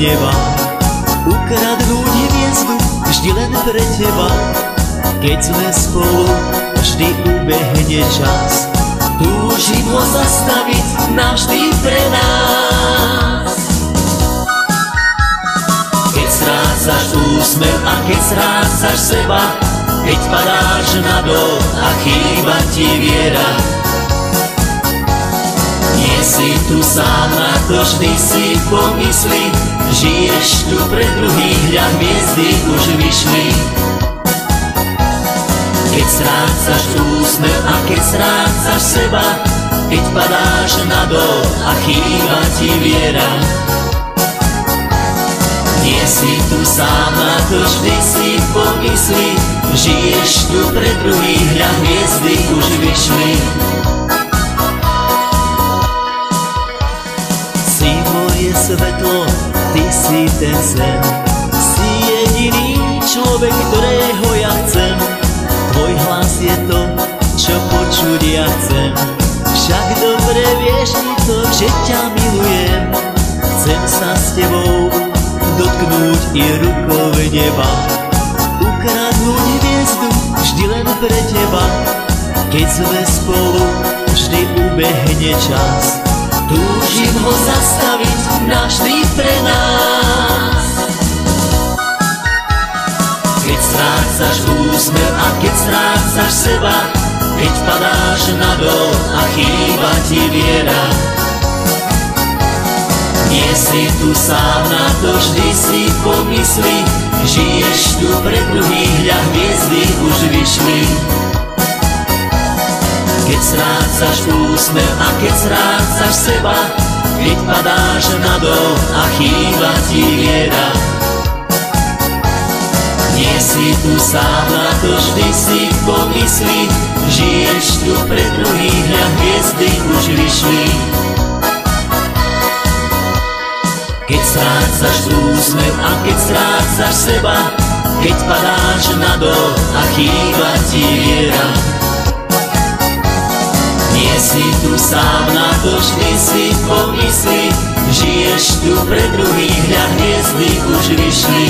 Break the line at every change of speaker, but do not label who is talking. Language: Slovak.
neba. Ukradnúť hviezdu vždy len pre teba. Keď sme spolu, vždy ubehne čas. Túžim ho zastaviť navždy pre nás. Keď strácaš úsmev a keď strácaš seba, keď padáš na dol a chýba ti viera. Nie si tu sám, na to vždy si pomyslí. Žiješ tu pre druhých, hľa hviezdy už vyšli. Keď strácaš úsmev a keď strácaš seba, keď padáš na dol a chýba ti viera. Nie si tu sám, na to vždy si pomyslí. Žiješ tu pre druhých, hľa hviezdy už vyšli. Si moje svetlo, ty si ten sen. Si jediný človek, ktorého ja chcem. Tvoj hlas je to, čo počuť ja chcem. Však dobre vieš to, že ťa milujem. Chcem sa s tebou dotknúť i rukou neba. Ukradnúť hviezdu vždy len pre teba. Keď sme spolu, vždy ubehne čas. Túžim ho zastaviť navždy pre nás. Keď strácaš úsmev a keď strácaš seba, keď padáš na dol a chýba ti viera. Nie si tu sám, na to vždy si pomyslí. Žiješ tu pre druhých, hľa hviezdy už vyšli. Keď strácaš úsmev a keď strácaš seba, keď padáš na dol a chýba ti viera. Nie si tu sám, na to vždy si pomyslí. Žiješ tu pre druhých, hľa hviezdy už vyšli. Keď strácaš úsmev a keď strácaš seba, keď padáš na dol a chýba ti viera. Nie si tu sám, na to vždy si pomyslí. Žiješ tu pre druhých, hľa hviezdy už vyšli.